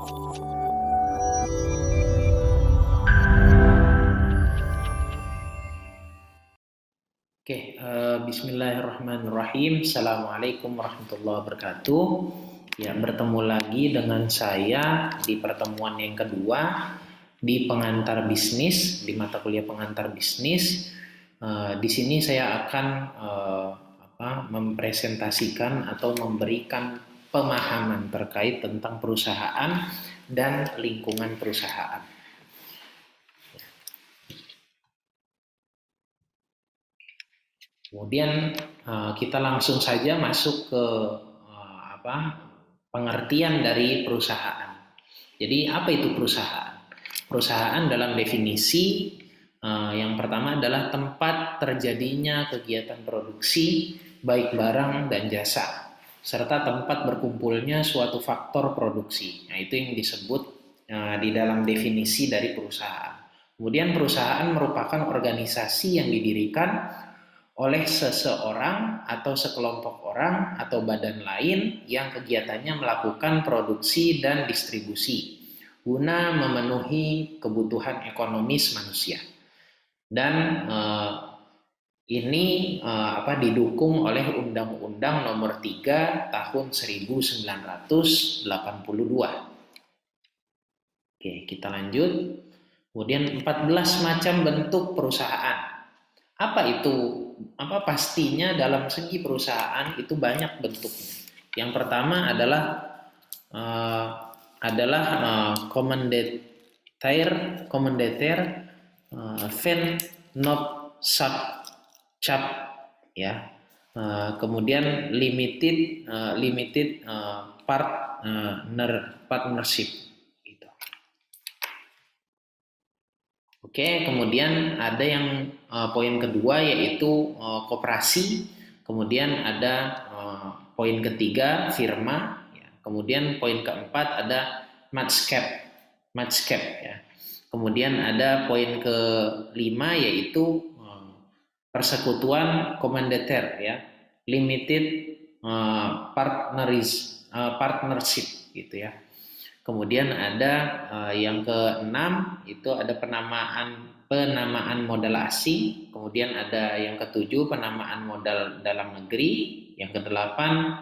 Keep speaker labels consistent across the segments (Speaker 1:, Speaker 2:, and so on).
Speaker 1: Oke, bismillahirrahmanirrahim. Assalamualaikum warahmatullahi wabarakatuh. Ya, bertemu lagi dengan saya di pertemuan yang kedua di pengantar bisnis, di mata kuliah pengantar bisnis. Di sini saya akan mempresentasikan atau memberikan pemahaman terkait tentang perusahaan dan lingkungan perusahaan. Kemudian kita langsung saja masuk ke pengertian dari perusahaan. Jadi apa itu perusahaan? Perusahaan dalam definisi yang pertama adalah tempat terjadinya kegiatan produksi baik barang dan jasa, serta tempat berkumpulnya suatu faktor produksi. Nah, itu yang disebut di dalam definisi dari perusahaan. Kemudian perusahaan merupakan organisasi yang didirikan oleh seseorang atau sekelompok orang atau badan lain yang kegiatannya melakukan produksi dan distribusi guna memenuhi kebutuhan ekonomis manusia. Dan ini didukung oleh Undang-Undang Nomor 3 Tahun 1982. Oke, kita lanjut. Kemudian 14 macam bentuk perusahaan. Apa itu? Pastinya dalam segi perusahaan itu banyak bentuknya. Yang pertama commandeter, Vennoot, Cap, ya. Kemudian limited partnership. Oke, kemudian ada yang poin kedua yaitu koperasi, kemudian ada poin ketiga firma, ya. Kemudian poin keempat ada matchcap, ya. Kemudian ada poin kelima yaitu persekutuan commandeter, ya, limited partnership, gitu ya. Kemudian ada yang keenam itu ada penamaan modal asing. Kemudian ada yang ketujuh penamaan modal dalam negeri. Yang kedelapan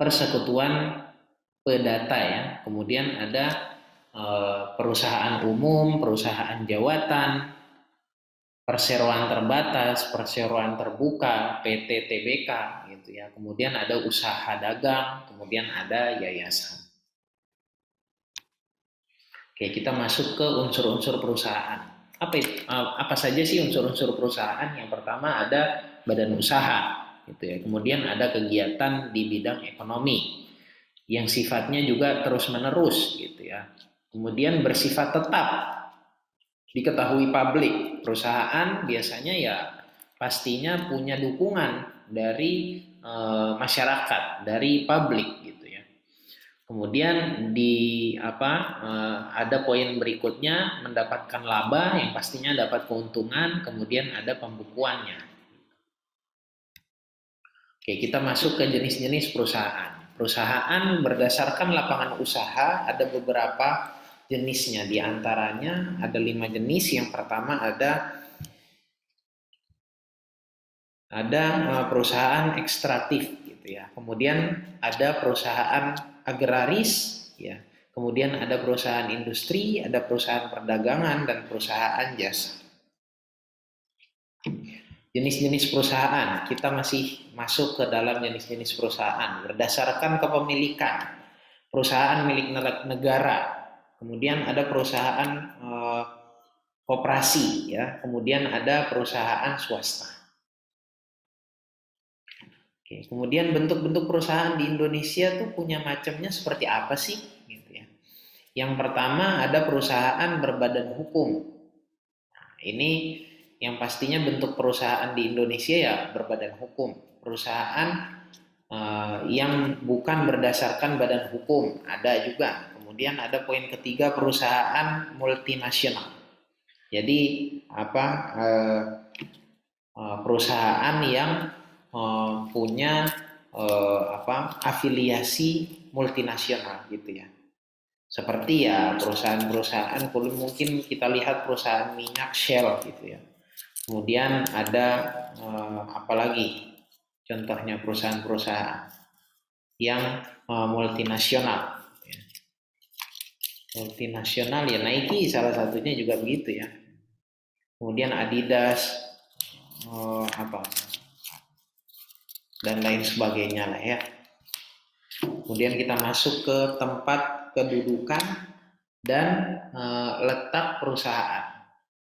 Speaker 1: persekutuan pedata, ya. Kemudian ada perusahaan umum, perusahaan jawatan, perseroan terbatas, perseroan terbuka, PT TBK, gitu ya. Kemudian ada usaha dagang, kemudian ada yayasan. Oke, kita masuk ke unsur-unsur perusahaan. Apa saja sih unsur-unsur perusahaan? Yang pertama ada badan usaha, gitu ya. Kemudian ada kegiatan di bidang ekonomi yang sifatnya juga terus-menerus, gitu ya. Kemudian bersifat tetap, diketahui publik. Perusahaan biasanya ya pastinya punya dukungan dari masyarakat, dari publik, gitu ya. Kemudian ada poin berikutnya mendapatkan laba yang pastinya dapat keuntungan, kemudian ada pembukuannya. Oke, kita masuk ke jenis-jenis perusahaan. Perusahaan berdasarkan lapangan usaha ada beberapa jenisnya, di antaranya ada 5 jenis. Yang pertama ada perusahaan ekstraktif, gitu ya. Kemudian ada perusahaan agraris, ya. Kemudian ada perusahaan industri, ada perusahaan perdagangan, dan perusahaan jasa. Jenis-jenis perusahaan, kita masih masuk ke dalam jenis-jenis perusahaan berdasarkan kepemilikan. Perusahaan milik negara, kemudian ada perusahaan koperasi, ya. Kemudian ada perusahaan swasta. Oke, kemudian bentuk-bentuk perusahaan di Indonesia tuh punya macamnya seperti apa sih? Gitu ya. Yang pertama ada perusahaan berbadan hukum. Nah, ini yang pastinya bentuk perusahaan di Indonesia ya berbadan hukum. Perusahaan yang bukan berdasarkan badan hukum ada juga. Kemudian ada poin ketiga perusahaan multinasional. Jadi perusahaan yang punya afiliasi multinasional, gitu ya. Seperti ya perusahaan-perusahaan, mungkin kita lihat perusahaan minyak Shell gitu ya. Kemudian ada apalagi contohnya perusahaan-perusahaan yang multinasional. Multinasional ya Nike salah satunya juga begitu ya. Kemudian Adidas, apa dan lain sebagainya lah ya. Kemudian kita masuk ke tempat kedudukan dan letak perusahaan.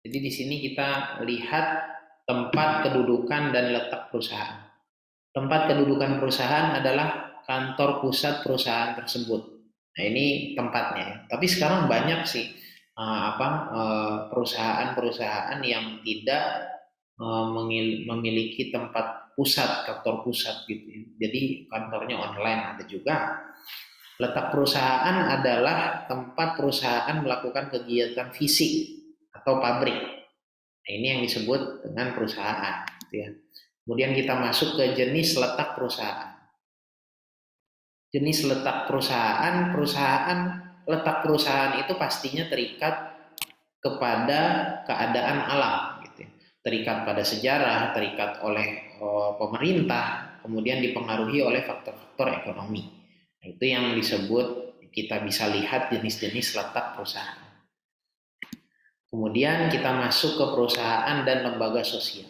Speaker 1: Jadi di sini kita lihat tempat kedudukan dan letak perusahaan. Tempat kedudukan perusahaan adalah kantor pusat perusahaan tersebut. Nah ini tempatnya ya. Tapi sekarang banyak sih perusahaan-perusahaan yang tidak memiliki tempat pusat, kantor pusat gitu ya. Jadi kantornya online ada juga. Letak perusahaan adalah tempat perusahaan melakukan kegiatan fisik atau pabrik. Nah, ini yang disebut dengan perusahaan gitu ya. Kemudian kita masuk ke jenis letak perusahaan. Jenis letak perusahaan, letak perusahaan itu pastinya terikat kepada keadaan alam gitu ya. Terikat pada sejarah, terikat oleh pemerintah, kemudian dipengaruhi oleh faktor-faktor ekonomi. Nah, itu yang disebut, kita bisa lihat jenis-jenis letak perusahaan. Kemudian kita masuk ke perusahaan dan lembaga sosial.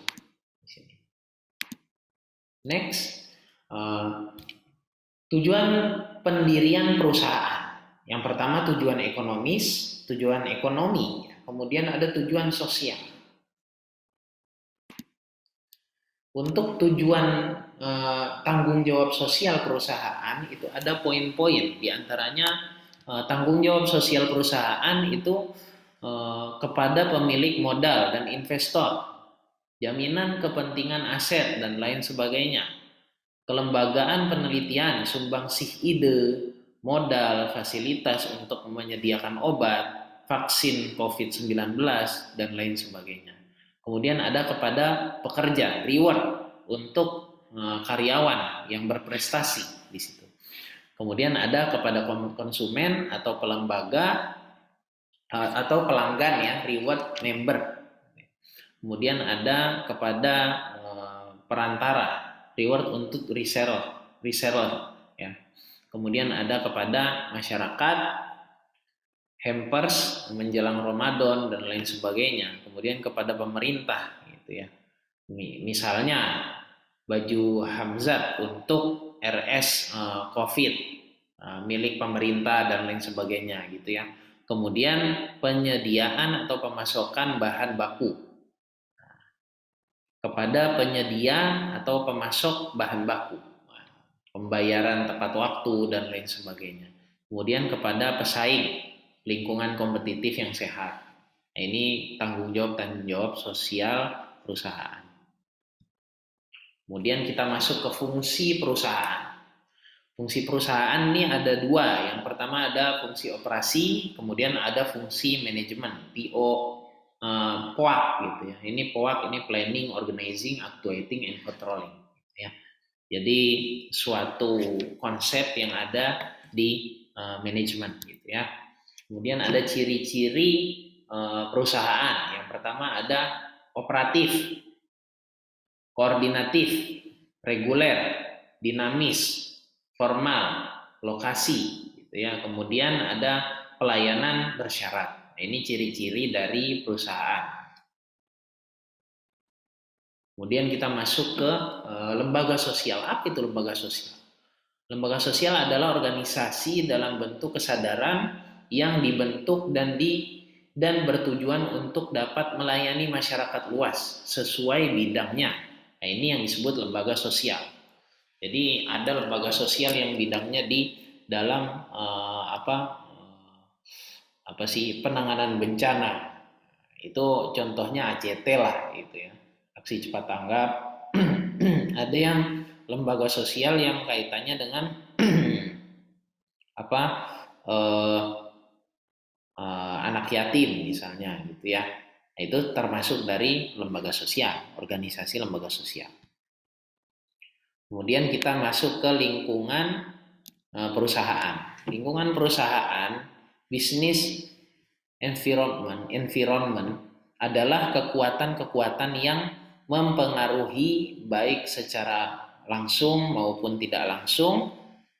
Speaker 1: Next, tujuan pendirian perusahaan. Yang pertama tujuan ekonomis, tujuan ekonomi. Kemudian ada tujuan sosial. Untuk tujuan tanggung jawab sosial perusahaan itu ada poin-poin. Di antaranya tanggung jawab sosial perusahaan itu kepada pemilik modal dan investor, jaminan kepentingan aset dan lain sebagainya, kelembagaan penelitian, sumbangsih ide, modal, fasilitas untuk menyediakan obat, vaksin COVID-19 dan lain sebagainya. Kemudian ada kepada pekerja, reward untuk karyawan yang berprestasi di situ. Kemudian ada kepada konsumen atau pelembaga atau pelanggan ya, reward member. Kemudian ada kepada perantara, reward untuk reseller ya. Kemudian ada kepada masyarakat, hampers menjelang Ramadan dan lain sebagainya. Kemudian kepada pemerintah gitu ya. Misalnya baju Hamzat untuk RS COVID milik pemerintah dan lain sebagainya gitu ya. Kemudian penyediaan atau pemasokan bahan baku kepada penyedia atau pemasok bahan baku, pembayaran tepat waktu dan lain sebagainya. Kemudian kepada pesaing, lingkungan kompetitif yang sehat. Nah, ini tanggung jawab sosial perusahaan. Kemudian kita masuk ke fungsi perusahaan. Fungsi perusahaan ini ada dua. Yang pertama ada fungsi operasi, kemudian ada fungsi manajemen, POAK gitu ya. Ini POAK ini planning, organizing, actuating, and controlling. Ya. Jadi suatu konsep yang ada di manajemen gitu ya. Kemudian ada ciri-ciri perusahaan. Yang pertama ada operatif, koordinatif, reguler, dinamis, formal, lokasi gitu ya. Kemudian ada pelayanan bersyarat. Nah, ini ciri-ciri dari perusahaan. Kemudian kita masuk ke lembaga sosial. Apa itu lembaga sosial? Lembaga sosial adalah organisasi dalam bentuk kesadaran yang dibentuk dan bertujuan untuk dapat melayani masyarakat luas sesuai bidangnya. Nah, ini yang disebut lembaga sosial. Jadi ada lembaga sosial yang bidangnya di dalam penanganan bencana. Itu contohnya ACT lah gitu ya. Aksi cepat tanggap. Ada yang lembaga sosial yang kaitannya dengan anak yatim misalnya gitu ya. Nah, itu termasuk dari lembaga sosial, organisasi lembaga sosial. Kemudian kita masuk ke lingkungan perusahaan. Lingkungan perusahaan Business environment adalah kekuatan-kekuatan yang mempengaruhi baik secara langsung maupun tidak langsung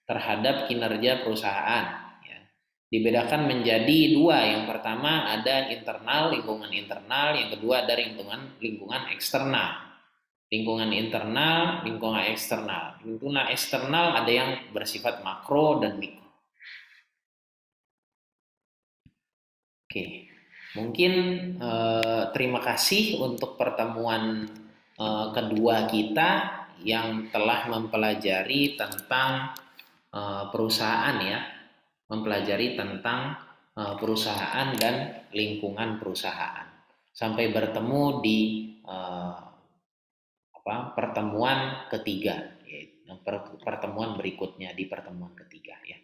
Speaker 1: terhadap kinerja perusahaan. Ya. Dibedakan menjadi dua. Yang pertama ada internal, lingkungan internal. Yang kedua ada lingkungan eksternal. Lingkungan internal, lingkungan eksternal. Lingkungan eksternal ada yang bersifat makro dan mikro. Oke, mungkin terima kasih untuk pertemuan kedua kita yang telah mempelajari tentang perusahaan ya, mempelajari tentang perusahaan dan lingkungan perusahaan. Sampai bertemu di pertemuan ketiga, pertemuan berikutnya di pertemuan ketiga ya.